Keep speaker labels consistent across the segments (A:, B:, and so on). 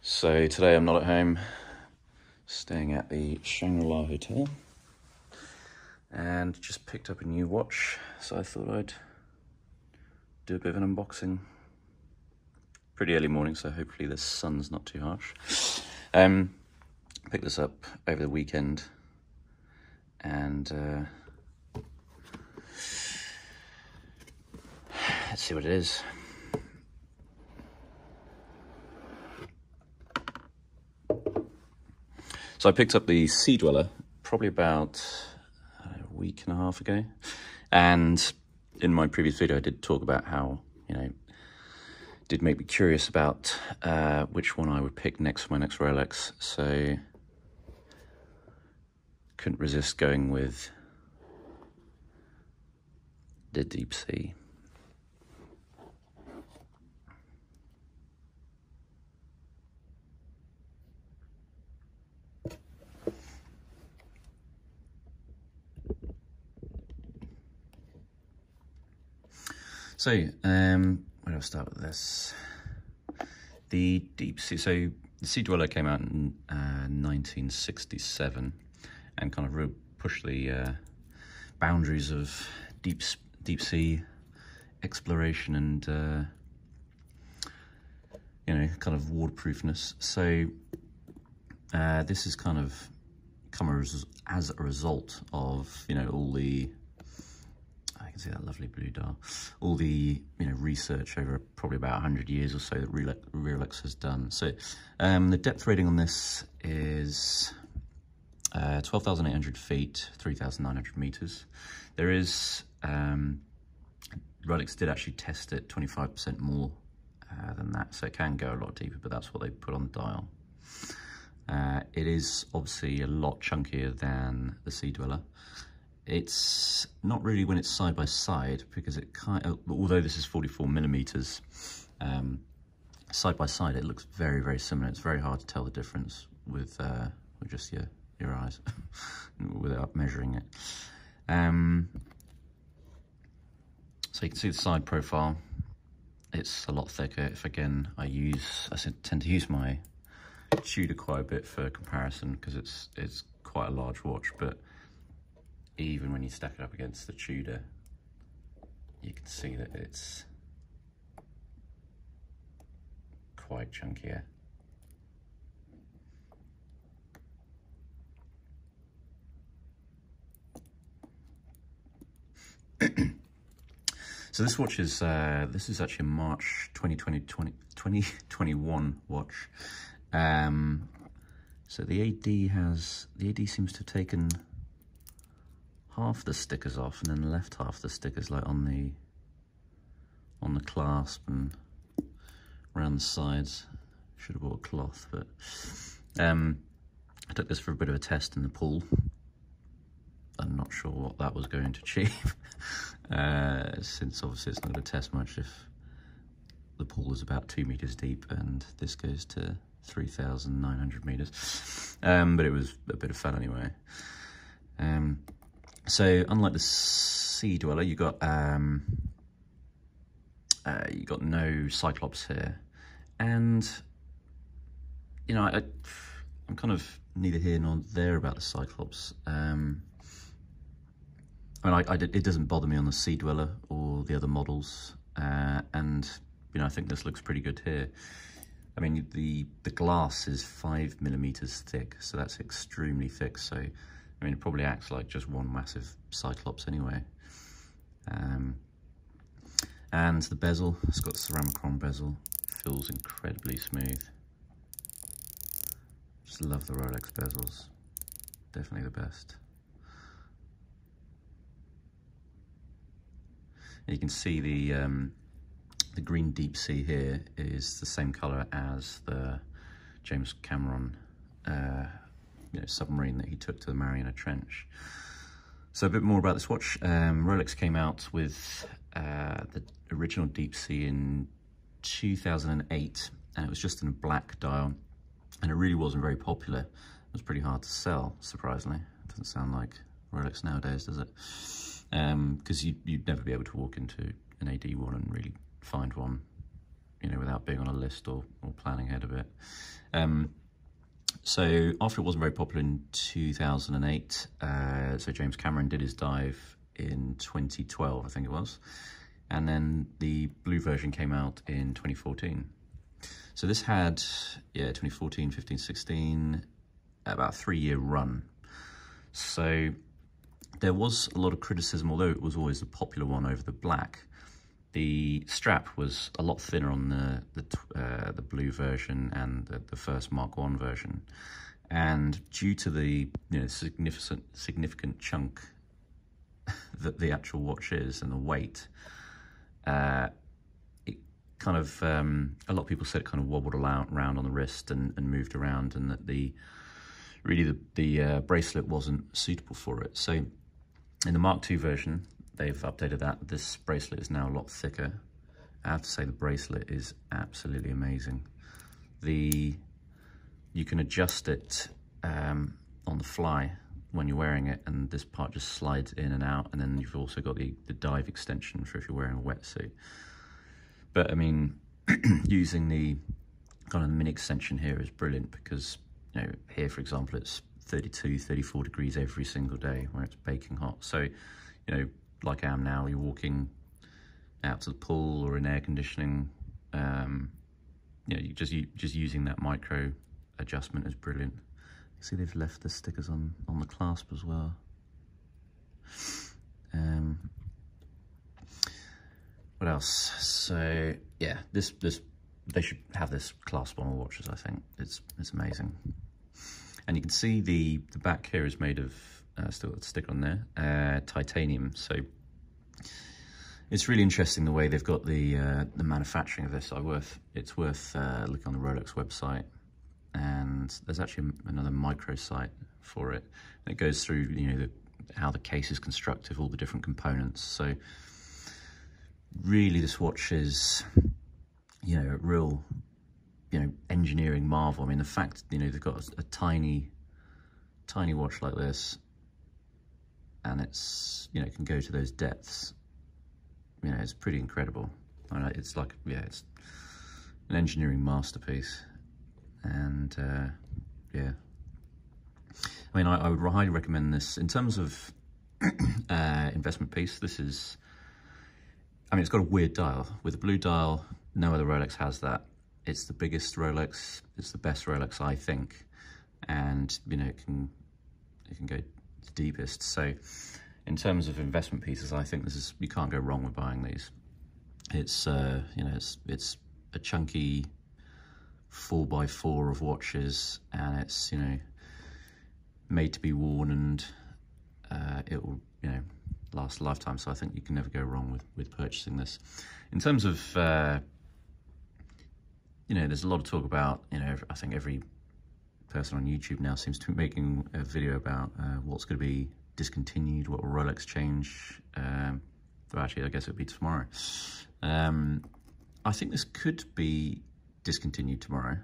A: So today I'm not at home, staying at the Shangri-La Hotel, and just picked up a new watch, so I thought I'd do a bit of an unboxing. Pretty early morning, so hopefully the sun's not too harsh. Picked this up over the weekend, and let's see what it is. So I picked up the Sea Dweller probably about a week and a half ago, and in my previous video I did talk about how, did make me curious about which one I would pick next for my next Rolex, so couldn't resist going with the Deepsea. So, where do I start with this? The Deepsea, so the Sea Dweller came out in 1967 and kind of pushed the boundaries of deep sea exploration and, kind of waterproofness. So this has kind of come as a result of, all the, I can see that lovely blue dial, all the research over probably about 100 years or so that Rolex has done. So the depth rating on this is 12,800 feet, 3,900 meters. There is, Rolex did actually test it 25% more than that, so it can go a lot deeper, but that's what they put on the dial. It is obviously a lot chunkier than the Sea Dweller. It's not really when it's side by side, because it although this is 44 millimeters, side by side it looks very, very similar. It's very hard to tell the difference with just your eyes without measuring it. So you can see the side profile. It's a lot thicker. If again I tend to use my Tudor quite a bit for comparison, because it's quite a large watch, but even when you stack it up against the Tudor, you can see that it's quite chunkier. So this watch is this is actually a March 2021 watch. So the AD seems to have taken half the stickers off and then left half the stickers like on the clasp and around the sides. Should have bought a cloth, but I took this for a bit of a test in the pool. I'm not sure what that was going to achieve, since obviously it's not going to test much if the pool is about 2 meters deep and this goes to 3,900 meters. But it was a bit of fun anyway. So unlike the Sea Dweller, you got no Cyclops here, and I'm kind of neither here nor there about the Cyclops. It doesn't bother me on the Sea Dweller or the other models, and I think this looks pretty good here. I mean, the glass is 5 millimeters thick, so that's extremely thick. So I mean, it probably acts like just one massive Cyclops anyway. And the bezel, it's got ceramicron bezel, feels incredibly smooth. Just love the Rolex bezels, definitely the best. And you can see the green Deepsea here is the same color as the James Cameron submarine that he took to the Mariana Trench. So a bit more about this watch. Rolex came out with the original Deepsea in 2008, and it was just in a black dial, and it really wasn't very popular. It was pretty hard to sell, surprisingly. It doesn't sound like Rolex nowadays, does it? Because you'd never be able to walk into an AD1 and really find one, you know, without being on a list or planning ahead a bit. So after it wasn't very popular in 2008, so James Cameron did his dive in 2012, I think it was. And then the blue version came out in 2014. So this had, 2014, 15, 16, about a 3-year run. So there was a lot of criticism, although it was always the popular one over the black. The strap was a lot thinner on the blue version and the first Mark I version, and due to the significant chunk that the actual watch is and the weight, it kind of a lot of people said it kind of wobbled around on the wrist and moved around, and that the bracelet wasn't suitable for it. So in the Mark II version, they've updated that. This bracelet is now a lot thicker. I have to say the bracelet is absolutely amazing. You can adjust it on the fly when you're wearing it, and this part just slides in and out, and then you've also got the dive extension for if you're wearing a wetsuit. But I mean, using the kind of mini extension here is brilliant, because, you know, here, for example, it's 32, 34 degrees every single day where it's baking hot. So, you know, like I am now, you're walking out to the pool or in air conditioning, you know, you just using that micro adjustment is brilliant. You see they've left the stickers on the clasp as well. What else? So yeah, this they should have this clasp on all watches. I think it's amazing. And you can see the back here is made of still got the sticker on there, titanium. So it's really interesting the way they've got the manufacturing of this. It's worth looking on the Rolex website, and there's actually another micro site for it. And it goes through, you know, how the case is constructed, all the different components. So really, this watch is, you know, a real, you know, engineering marvel. I mean, the fact, you know, they've got a tiny watch like this, and it's, you know, it can go to those depths. You know, it's pretty incredible. I mean, it's like, yeah, it's an engineering masterpiece. And yeah, I mean, I would highly recommend this in terms of investment piece. This is, I mean, it's got a weird dial. With a blue dial, no other Rolex has that. It's the biggest Rolex. It's the best Rolex, I think. And, you know, it can go the deepest. So in terms of investment pieces, I think this is, you can't go wrong with buying these. It's, you know, it's a chunky 4x4 of watches, and it's, you know, made to be worn, and it will, you know, last a lifetime. So I think you can never go wrong with purchasing this. In terms of, you know, there's a lot of talk about, you know, I think every person on YouTube now seems to be making a video about what's going to be discontinued, what will Rolex change. Well, actually, I guess it'll be tomorrow. I think this could be discontinued tomorrow,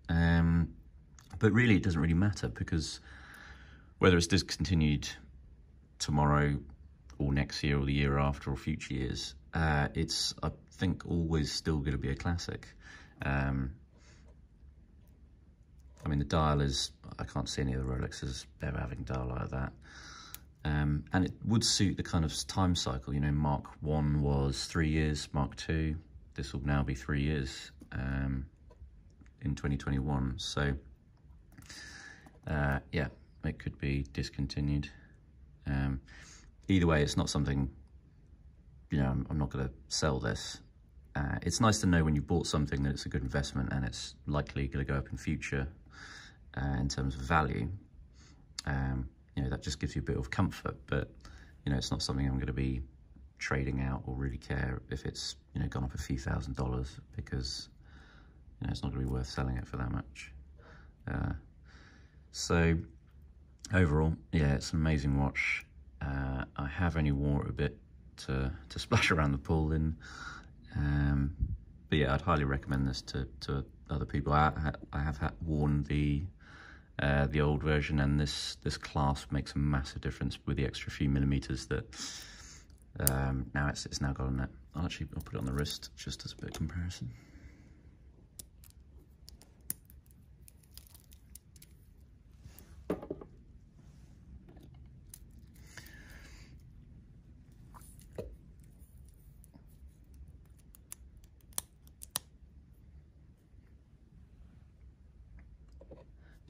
A: but really it doesn't really matter, because whether it's discontinued tomorrow or next year or the year after or future years, it's, I think, always still going to be a classic. I mean, the dial is, I can't see any of the Rolexes ever having a dial like that. And it would suit the kind of time cycle. You know, Mark I was 3 years, Mark II, this will now be 3 years in 2021. So, yeah, it could be discontinued. Either way, it's not something, you know, I'm not going to sell this. It's nice to know when you bought something that it's a good investment and it's likely going to go up in future in terms of value. You know, that just gives you a bit of comfort, but, you know, it's not something I'm going to be trading out or really care if it's, you know, gone up a few $1,000s, because, you know, it's not going to be worth selling it for that much. So overall, yeah, it's an amazing watch. I have only worn it a bit to splash around the pool in, but yeah, I'd highly recommend this to other people. I have worn the old version, and this clasp makes a massive difference with the extra few millimeters that now it's now got on it. I'll put it on the wrist just as a bit of comparison.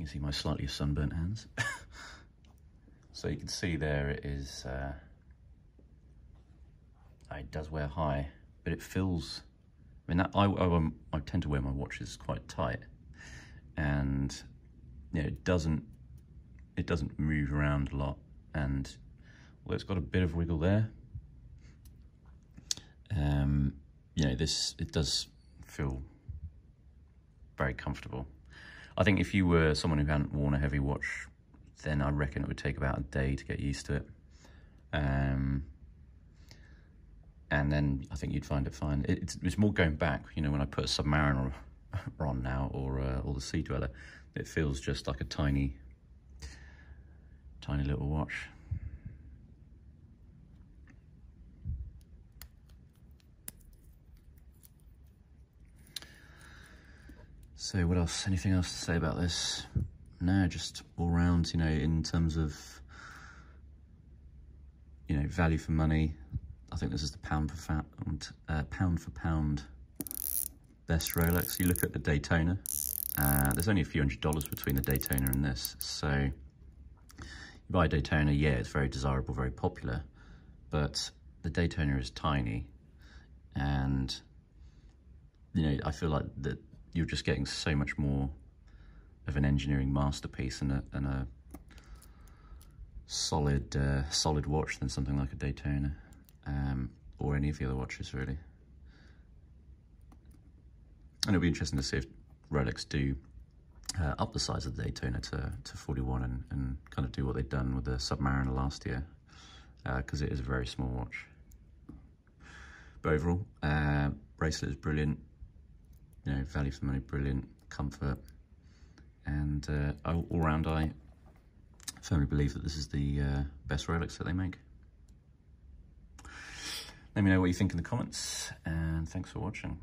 A: You see my slightly sunburnt hands. So you can see there it is, it does wear high, but it feels, I mean, I tend to wear my watches quite tight, and yeah, it doesn't move around a lot, and well, it's got a bit of wiggle there. You know, it does feel very comfortable. I think if you were someone who hadn't worn a heavy watch, then I reckon it would take about a day to get used to it. And then I think you'd find it fine. It's more going back, you know, when I put a Submariner on now, or the Sea Dweller, it feels just like a tiny little watch. So what else? Anything else to say about this? No, just all round, you know, in terms of, you know, value for money, I think this is the pound for pound best Rolex. You look at the Daytona, there's only a few $100s between the Daytona and this. So you buy a Daytona, yeah, it's very desirable, very popular, but the Daytona is tiny, and, you know, I feel like that you're just getting so much more of an engineering masterpiece and a solid watch than something like a Daytona, or any of the other watches really. And it'll be interesting to see if Rolex do up the size of the Daytona to 41 and kind of do what they've done with the Submariner last year, because it is a very small watch. But overall, bracelet is brilliant. You know, value for money, brilliant, comfort, and all round, I firmly believe that this is the best Rolex that they make. Let me know what you think in the comments, and thanks for watching.